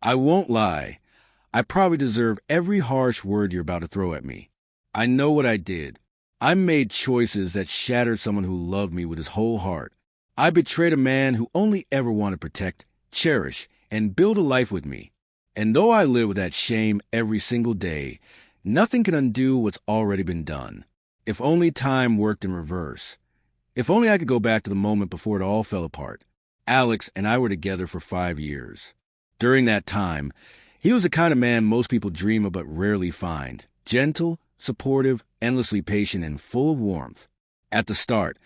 I won't lie. I probably deserve every harsh word you're about to throw at me. I know what I did. I made choices that shattered someone who loved me with his whole heart. I betrayed a man who only ever wanted to protect, cherish, and build a life with me. And though I live with that shame every single day, nothing can undo what's already been done. If only time worked in reverse. If only I could go back to the moment before it all fell apart. Alex and I were together for 5 years. During that time, he was the kind of man most people dream of but rarely find. Gentle, supportive, endlessly patient, and full of warmth. At the start,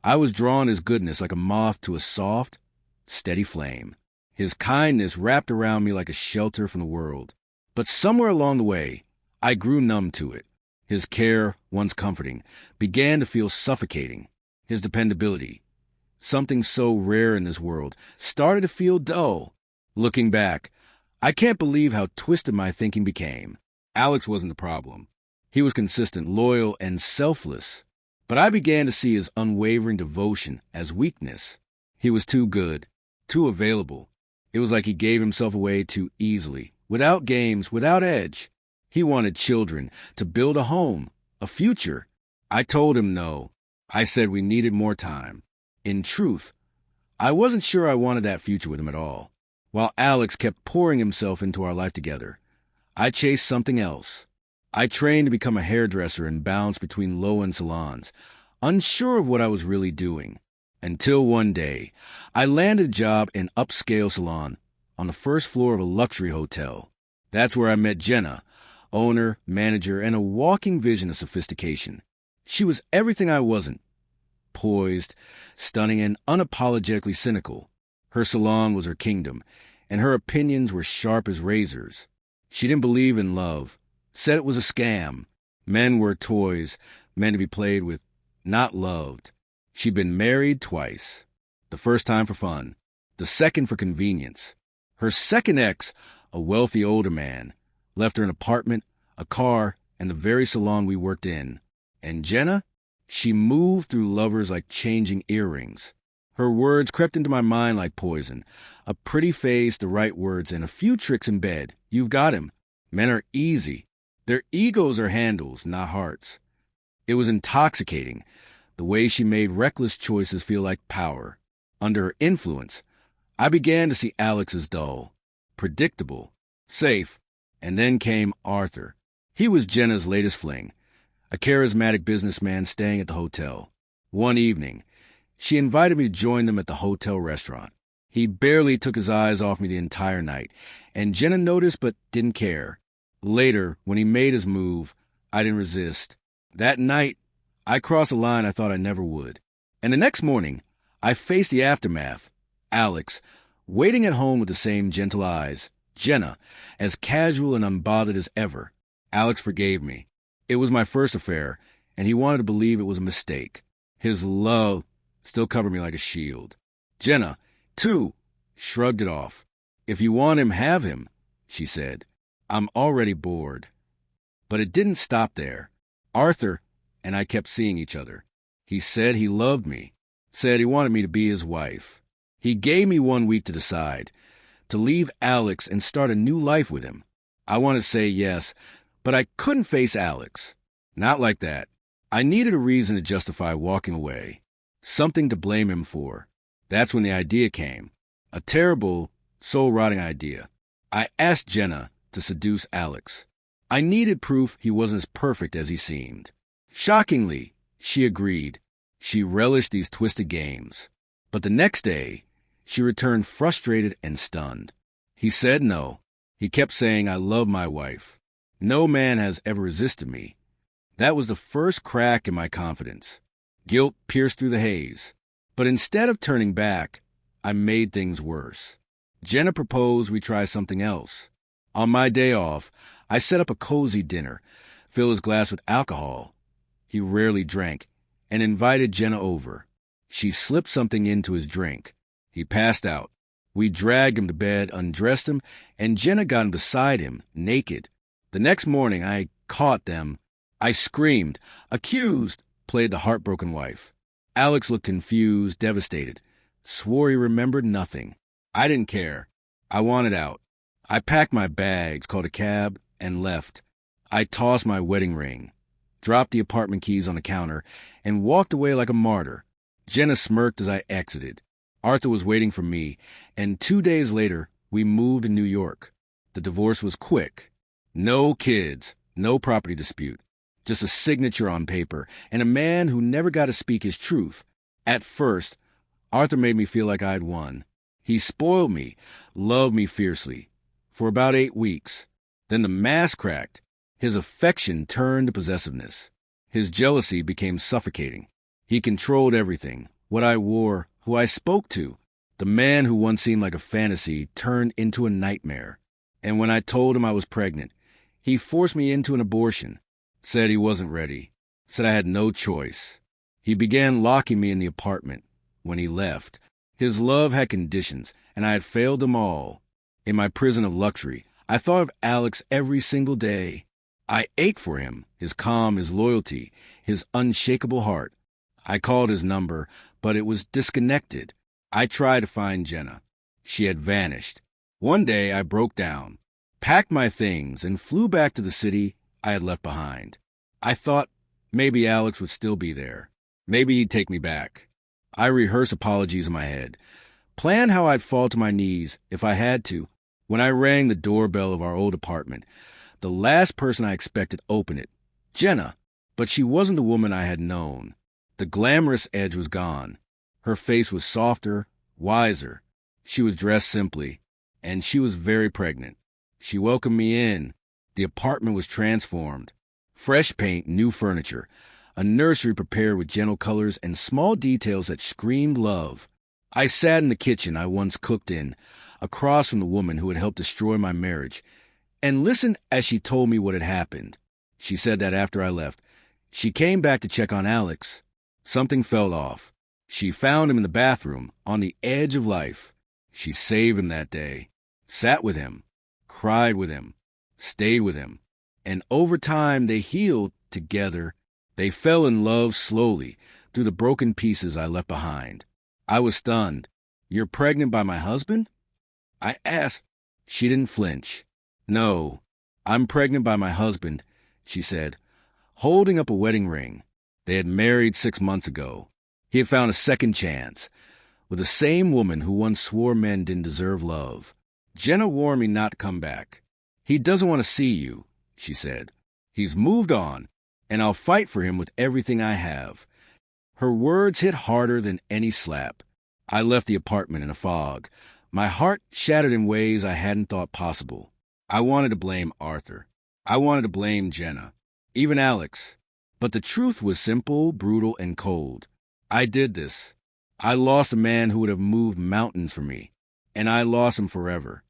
I was drawn to his goodness like a moth to a soft, steady flame. His kindness wrapped around me like a shelter from the world. But somewhere along the way, I grew numb to it. His care, once comforting, began to feel suffocating. His dependability, something so rare in this world, started to feel dull. Looking back, I can't believe how twisted my thinking became. Alex wasn't the problem. He was consistent, loyal, and selfless. But I began to see his unwavering devotion as weakness. He was too good, too available. It was like he gave himself away too easily, without games, without edge. He wanted children, to build a home, a future. I told him no. I said we needed more time. In truth, I wasn't sure I wanted that future with him at all. While Alex kept pouring himself into our life together, I chased something else. I trained to become a hairdresser and bounced between low-end salons, unsure of what I was really doing. Until one day, I landed a job in an upscale salon on the first floor of a luxury hotel. That's where I met Jenna, owner, manager, and a walking vision of sophistication. She was everything I wasn't. Poised, stunning, and unapologetically cynical. Her salon was her kingdom, and her opinions were sharp as razors. She didn't believe in love, said it was a scam. Men were toys, meant to be played with, not loved. She'd been married twice. The first time for fun, the second for convenience. Her second ex, a wealthy older man, left her an apartment, a car, and the very salon we worked in. And Jenna? She moved through lovers like changing earrings. Her words crept into my mind like poison. A pretty face, the right words, and a few tricks in bed. You've got him. Men are easy. Their egos are handles, not hearts. It was intoxicating, the way she made reckless choices feel like power. Under her influence, I began to see Alex as dull, predictable, safe, and then came Arthur. He was Jenna's latest fling, a charismatic businessman staying at the hotel. One evening, she invited me to join them at the hotel restaurant. He barely took his eyes off me the entire night, and Jenna noticed but didn't care. Later, when he made his move, I didn't resist. That night, I crossed a line I thought I never would. And the next morning, I faced the aftermath. Alex, waiting at home with the same gentle eyes. Jenna, as casual and unbothered as ever. Alex forgave me. It was my first affair, and he wanted to believe it was a mistake. His love still covered me like a shield. Jenna, too, shrugged it off. If you want him, have him, she said. I'm already bored. But it didn't stop there. Arthur and I kept seeing each other. He said he loved me, said he wanted me to be his wife. He gave me 1 week to decide, to leave Alex and start a new life with him. I wanted to say yes, but I couldn't face Alex. Not like that. I needed a reason to justify walking away, something to blame him for. That's when the idea came. A terrible, soul-rotting idea. I asked Jenna to seduce Alex. I needed proof he wasn't as perfect as he seemed. Shockingly, she agreed. She relished these twisted games. But the next day, she returned frustrated and stunned. He said no. He kept saying, I love my wife. No man has ever resisted me. That was the first crack in my confidence. Guilt pierced through the haze. But instead of turning back, I made things worse. Jenna proposed we try something else. On my day off, I set up a cozy dinner, filled his glass with alcohol. He rarely drank, and invited Jenna over. She slipped something into his drink. He passed out. We dragged him to bed, undressed him, and Jenna got him beside him, naked. The next morning, I caught them. I screamed, accused, played the heartbroken wife. Alex looked confused, devastated, swore he remembered nothing. I didn't care. I wanted out. I packed my bags, called a cab, and left. I tossed my wedding ring, dropped the apartment keys on the counter, and walked away like a martyr. Jenna smirked as I exited. Arthur was waiting for me, and 2 days later, we moved to New York. The divorce was quick. No kids, no property dispute, just a signature on paper, and a man who never got to speak his truth. At first, Arthur made me feel like I'd won. He spoiled me, loved me fiercely, for about 8 weeks. Then the mask cracked. His affection turned to possessiveness. His jealousy became suffocating. He controlled everything, what I wore, who I spoke to. The man who once seemed like a fantasy turned into a nightmare. And when I told him I was pregnant, he forced me into an abortion, said he wasn't ready, said I had no choice. He began locking me in the apartment. When he left, his love had conditions, and I had failed them all. In my prison of luxury, I thought of Alex every single day. I ached for him, his calm, his loyalty, his unshakable heart. I called his number, but it was disconnected. I tried to find Jenna. She had vanished. One day I broke down, packed my things, and flew back to the city I had left behind. I thought maybe Alex would still be there. Maybe he'd take me back. I rehearsed apologies in my head, planned how I'd fall to my knees if I had to. When I rang the doorbell of our old apartment, the last person I expected opened it. Jenna. But she wasn't the woman I had known. The glamorous edge was gone. Her face was softer, wiser. She was dressed simply, and she was very pregnant. She welcomed me in. The apartment was transformed. Fresh paint, new furniture, a nursery prepared with gentle colors and small details that screamed love. I sat in the kitchen I once cooked in, across from the woman who had helped destroy my marriage, and listened as she told me what had happened. She said that after I left, she came back to check on Alex. Something fell off. She found him in the bathroom, on the edge of life. She saved him that day, sat with him, cried with him, stayed with him. And over time they healed together. They fell in love slowly through the broken pieces I left behind. I was stunned. "You're pregnant by my husband?" I asked. She didn't flinch. "No, I'm pregnant by my husband," she said, holding up a wedding ring. They had married 6 months ago. He had found a second chance with the same woman who once swore men didn't deserve love. Jenna warned me not to come back. "He doesn't want to see you," she said. "He's moved on, and I'll fight for him with everything I have." Her words hit harder than any slap. I left the apartment in a fog, my heart shattered in ways I hadn't thought possible. I wanted to blame Arthur. I wanted to blame Jenna, even Alex. But the truth was simple, brutal, and cold. I did this. I lost a man who would have moved mountains for me, and I lost him forever.